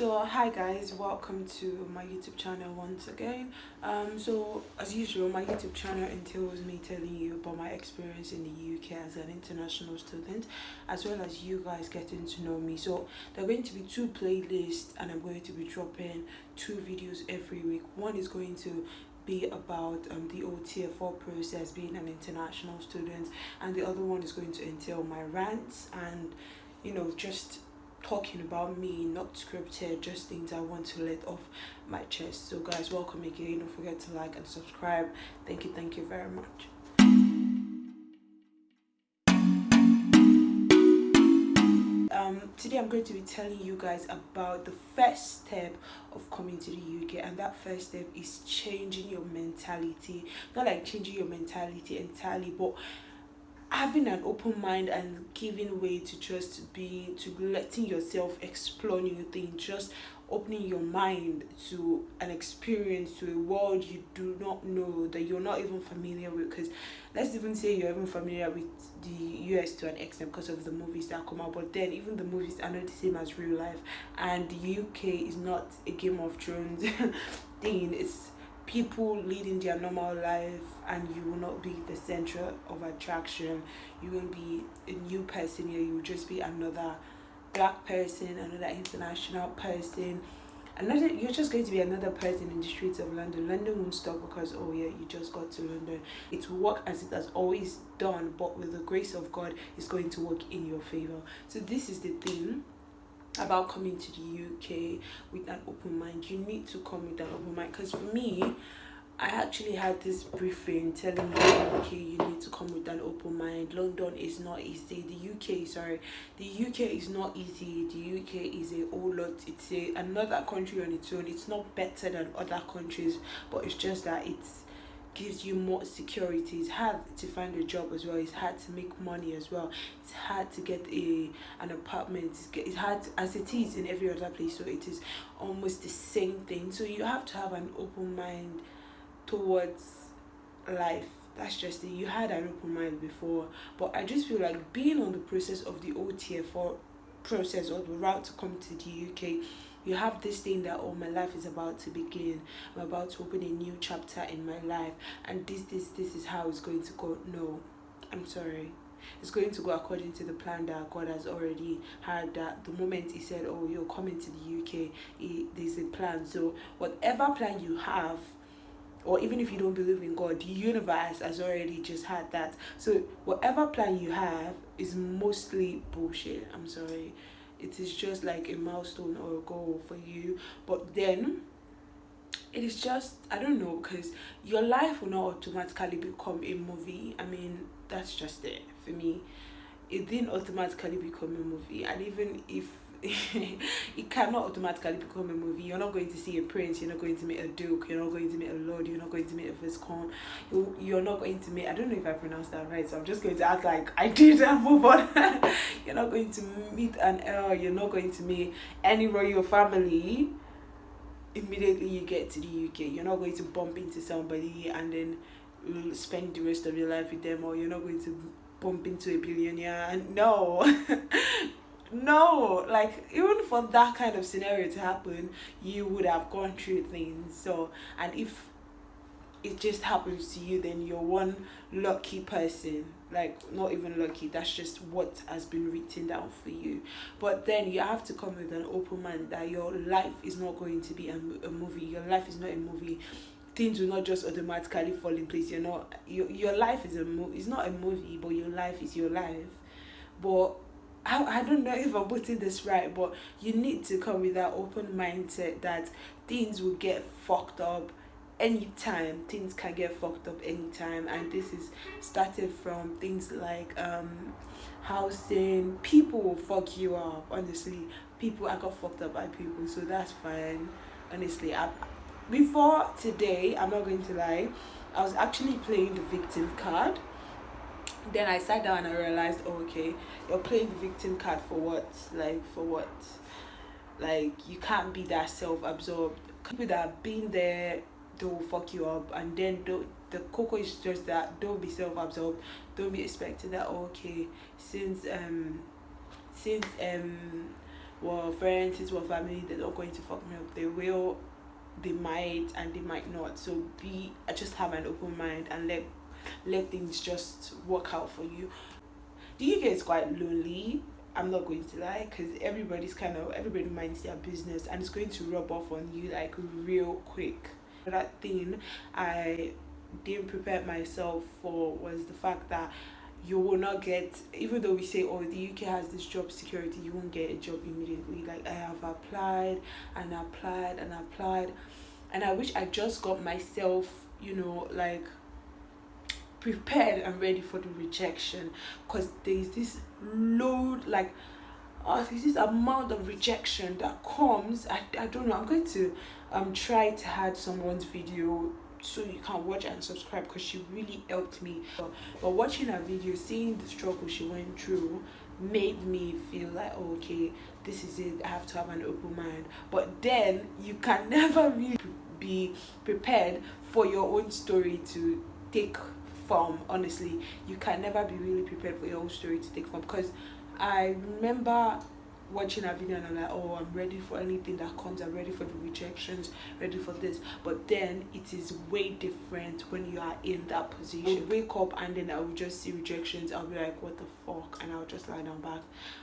So hi guys, welcome to my YouTube channel once again. So as usual, my YouTube channel entails me telling you about my experience in the UK as an international student, as well as you guys getting to know me. So there are going to be two playlists, and I'm going to be dropping two videos every week. One is going to be about the OTF4 process, being an international student, and the other one is going to entail my rants and just talking about me, not scripted, just things I want to let off my chest. So guys, welcome again. Don't forget to like and subscribe. Thank you very much. Today I'm going to be telling you guys about the first step of coming to the UK, and that first step is changing your mentality. Not like changing your mentality entirely, but having an open mind and giving way to letting yourself explore new things, just opening your mind to an experience, to a world you do not know, that you're not even familiar with. Because let's even say you're even familiar with the US to an extent because of the movies that come out, but then even the movies are not the same as real life, and the UK is not a Game of Thrones thing. It's people leading their normal life, and you will not be the center of attraction. You won't be a new person here. You will just be another black person, another international person, you're just going to be another person in the streets of London. London won't stop because, oh yeah, you just got to London. It will work as it has always done, but with the grace of God, it's going to work in your favor. So this is the thing about coming to the UK with an open mind. You need to come with an open mind, because for me, I actually had this briefing telling me, okay, you need to come with an open mind. London is not easy. The UK is not easy. The UK is a whole lot. It's another country on its own. It's not better than other countries, but it's just that it gives you more security. It's hard to find a job as well. It's hard to make money as well. It's hard to get an apartment. It's hard as it is in every other place. So it is almost the same thing. So you have to have an open mind towards life. That's just it. You had an open mind before, but I just feel like being on the process of the OTF4 process, or the route to come to the UK, you have this thing that, oh, my life is about to begin. I'm about to open a new chapter in my life, and this is how it's going to go. No, I'm sorry. It's going to go according to the plan that God has already had. That the moment He said, oh, you're coming to the UK, there's a plan. So whatever plan you have, or even if you don't believe in God, the universe has already just had that. So whatever plan you have is mostly bullshit. I'm sorry. It is just like a milestone or a goal for you. But then it is just, I don't know, because your life will not automatically become a movie. I mean, that's just it for me. It didn't automatically become a movie, and even if it cannot automatically become a movie, you're not going to see a prince, you're not going to meet a duke, you're not going to meet a lord, you're not going to meet a viscount, you're not going to meet, I don't know if I pronounced that right, so I'm just going to act like I did and move on. You're not going to meet an earl, you're not going to meet any royal family immediately you get to the UK. You're not going to bump into somebody and then spend the rest of your life with them, or you're not going to bump into a billionaire. And no. No, like, even for that kind of scenario to happen, you would have gone through things. So, and if it just happens to you, then you're one lucky person. Like, not even lucky, that's just what has been written down for you. But then you have to come with an open mind that your life is not going to be a movie. Your life is not a movie. Things will not just automatically fall in place. Your life is it's not a movie, but your life is your life. But I don't know if I'm putting this right, but you need to come with that open mindset that things will get fucked up anytime. Things can get fucked up anytime, and this is started from things like housing. People will fuck you up. Honestly, I got fucked up by people, so that's fine. Honestly, before today, I'm not going to lie, I was actually playing the victim card. Then I sat down and I realized, oh, okay, you're playing the victim card for what? Like, for what? Like, you can't be that self-absorbed. People that have been there, they will fuck you up. And then the cocoa is just that, don't be self-absorbed. Don't be expecting that, oh, okay, since well, friends, this well, family, they're not going to fuck me up. They will, they might, and they might not. So just have an open mind and let things just work out for you. The UK is quite lonely. I'm not going to lie, because everybody minds their business, and it's going to rub off on you like real quick. That thing I didn't prepare myself for was the fact that you will not get, even though we say, oh, the UK has this job security, you won't get a job immediately. Like, I have applied and applied and applied, and I wish I just got myself, like, prepared and ready for the rejection, because there's this load, like, there's this amount of rejection that comes. I don't know, I'm going to try to add someone's video so you can watch and subscribe, because she really helped me. But watching her video, seeing the struggle she went through, made me feel like, oh, okay, this is it, I have to have an open mind. But then you can never really be prepared for your own story to take form. Honestly, you can never be really prepared for your own story to take form, because I remember watching a video and I'm like, oh, I'm ready for anything that comes, I'm ready for the rejections, ready for this. But then it is way different when you are in that position. I wake up and then I will just see rejections. I'll be like, what the fuck? And I'll just lie down back.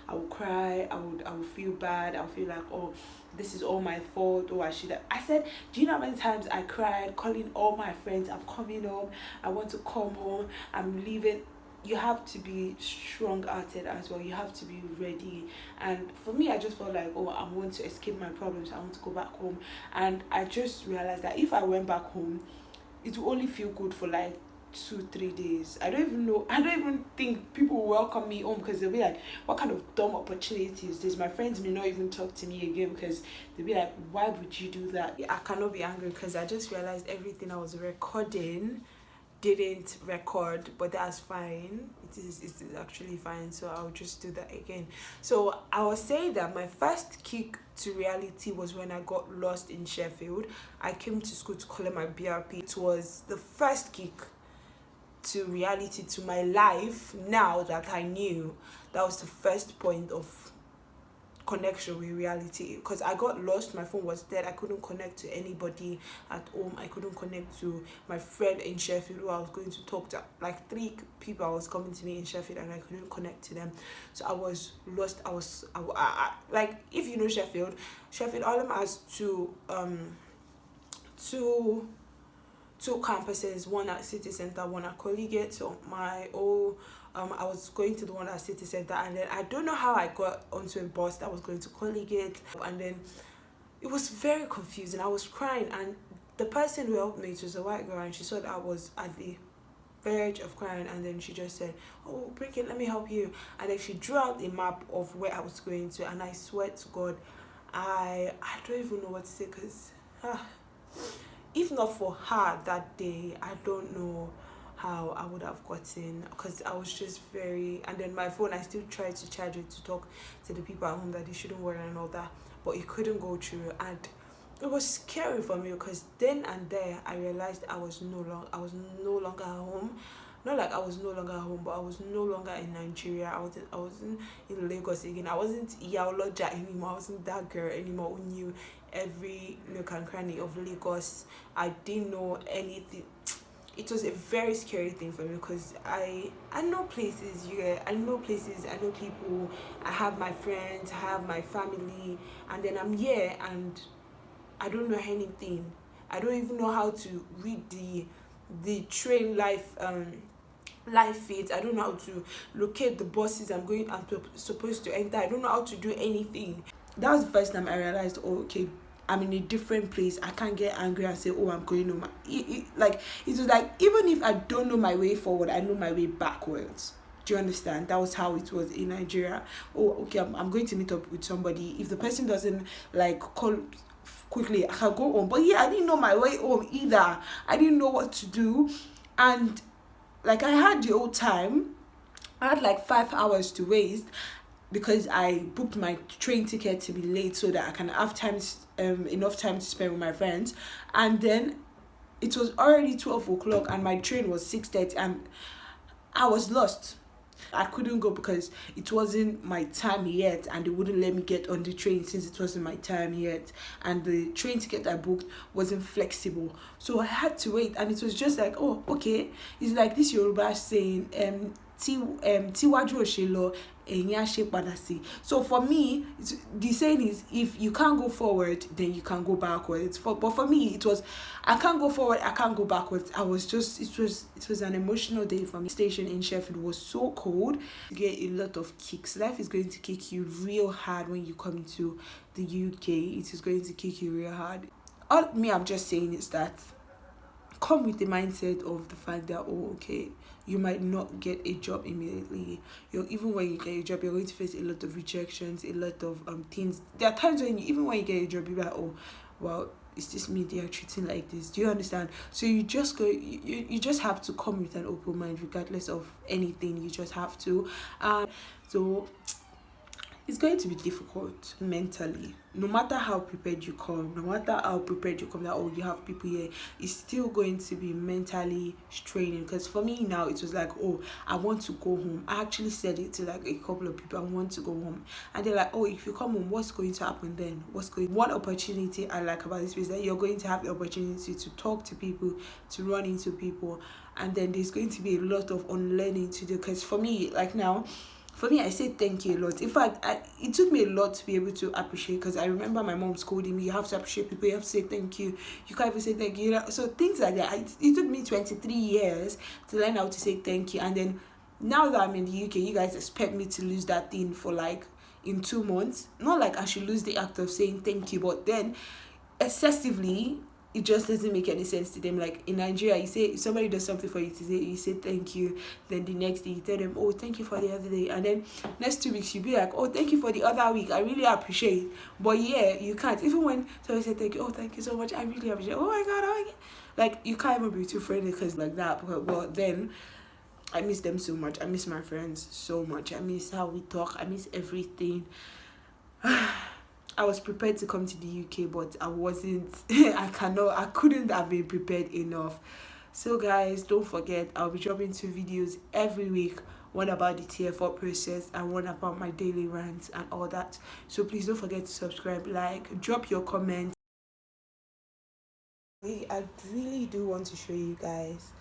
I will cry. I will feel bad. I'll feel like, oh, this is all my fault. Oh, I said, do you know how many times I cried calling all my friends, I'm coming home, I want to come home, I'm leaving. You have to be strong-hearted as well. You have to be ready. And for me, I just felt like, oh, I want to escape my problems, I want to go back home. And I just realized that if I went back home, it will only feel good for like 2-3 days. I don't even think people will welcome me home, because they'll be like, what kind of dumb opportunity is this? My friends may not even talk to me again, because they'll be like, why would you do that? I cannot be angry, because I just realized everything I was recording didn't record, but that's fine. It's actually fine, so I'll just do that again. So I was saying that my first kick to reality was when I got lost in Sheffield. I came to school to collect my BRP. It was the first kick to reality, to my life. Now that I knew, that was the first point of connection with reality, because I got lost. My phone was dead. I couldn't connect to anybody at home. I couldn't connect to my friend in Sheffield who I was going to talk to. Like 3 people was coming to me in Sheffield, and I couldn't connect to them. So I was lost. I like, if you know Sheffield Harlem has two campuses, one at City Center, one at Collegiate. So I was going to the one at City Center, and then I don't know how I got onto a bus that was going to Collegiate, and then it was very confusing. I was crying, and the person who helped me, it was a white girl, and she saw that I was at the verge of crying, and then she just said, oh, bring it, let me help you. And then she drew out a map of where I was going to, and I swear to God, I don't even know what to say, because if not for her that day, I don't know how I would have gotten, because I was just very, and then my phone, I still tried to charge it to talk to the people at home that they shouldn't worry and all that, but it couldn't go through. And it was scary for me, because then and there I realized I was no longer at home. Not like I was no longer at home, but I was no longer in Nigeria. I wasn't in Lagos again. I wasn't Yaoloja anymore. I wasn't that girl anymore who knew every nook and cranny of Lagos. I didn't know anything. It was a very scary thing for me, because I know places, I know people, I have my friends, I have my family, and then I'm here and I don't know anything. I don't even know how to read the train life feeds. I don't know how to locate the buses I'm supposed to enter. I don't know how to do anything. That was the first time I realized, oh, okay, I'm in a different place. I can't get angry and say, oh, I'm going home. It was like, even if I don't know my way forward, I know my way backwards. Do you understand? That was how it was in Nigeria. Oh, okay, I'm going to meet up with somebody. If the person doesn't like call quickly, I can go home. But yeah, I didn't know my way home either. I didn't know what to do. And like, I had the whole time. I had like 5 hours to waste, because I booked my train ticket to be late so that I can have enough time to spend with my friends. And then it was already 12 o'clock and my train was 6:30, and I was lost. I couldn't go because it wasn't my time yet, and they wouldn't let me get on the train since it wasn't my time yet, and the train ticket I booked wasn't flexible. So I had to wait, and it was just like, oh, okay. It's like this Yoruba saying, Tiwaju Oshelo, so for me, the saying is, if you can't go forward, then you can go backwards. But for me, it was, I can't go forward, I can't go backwards. I was just, it was an emotional day for me. Station in Sheffield was so cold. You get a lot of kicks. Life is going to kick you real hard when you come to the UK. It is going to kick you real hard. All me, I'm just saying is that come with the mindset of the fact that, oh, okay, you might not get a job immediately. Even when you get a job, you're going to face a lot of rejections, a lot of things. There are times when even when you get a job, you're like, oh, well, is this me they are treating like this? Do you understand? So you just go, you just have to come with an open mind regardless of anything. You just have to. So it's going to be difficult mentally. No matter how prepared you come, that, oh, you have people here, it's still going to be mentally straining. Because for me now, it was like, oh, I want to go home. I actually said it to like a couple of people, I want to go home. And they're like, oh, if you come home, what's going to happen then? One opportunity I like about this is that you're going to have the opportunity to talk to people, to run into people. And then there's going to be a lot of unlearning to do. Because for me, like now, I say thank you a lot. In fact, it took me a lot to be able to appreciate, because I remember my mom scolding me, you have to appreciate people, you have to say thank you. You can't even say thank you. So things like that. It took me 23 years to learn how to say thank you. And then now that I'm in the UK, you guys expect me to lose that thing for like in 2 months. Not like I should lose the act of saying thank you, but then excessively, it just doesn't make any sense to them. Like in Nigeria, you say, if somebody does something for you, you say thank you. Then the next day you tell them, oh, thank you for the other day. And then next 2 weeks you'll be like, oh, thank you for the other week, I really appreciate. But yeah, you can't. Even when somebody say thank you, oh, thank you so much, I really appreciate. Oh my god, oh my god. Like you can't even be too friendly because like that. But then I miss them so much. I miss my friends so much. I miss how we talk. I miss everything. I was prepared to come to the UK, but I wasn't. I couldn't have been prepared enough. So guys, don't forget, I'll be dropping 2 videos every week. One about the TF4 process and one about my daily rants and all that. So please don't forget to subscribe, like, drop your comments. I really do want to show you guys,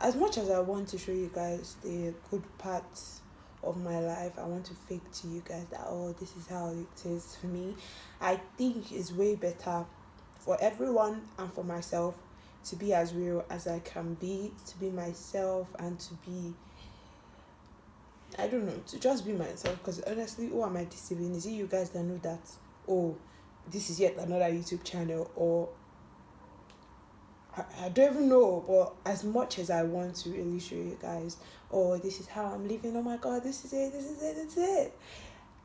as much as I want to show you guys the good parts of my life, I want to fake to you guys that, oh, this is how it is for me. I think it's way better for everyone and for myself to be as real as I can be, to be myself, and to be, I don't know, to just be myself. Because honestly, who am I deceiving? Is it you guys that know that, oh, this is yet another YouTube channel, or I don't even know. But as much as I want to really show you guys, oh, this is how I'm living, oh my god, this is it.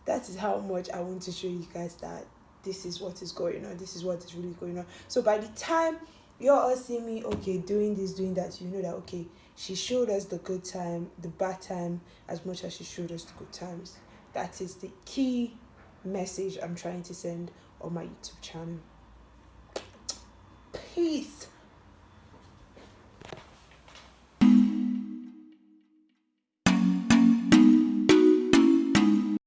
That is how much I want to show you guys that this is what is going on, this is what is really going on. So by the time you're all seeing me, okay, doing this, doing that, you know that, okay, she showed us the good time, the bad time, as much as she showed us the good times. That is the key message I'm trying to send on my YouTube channel. Peace.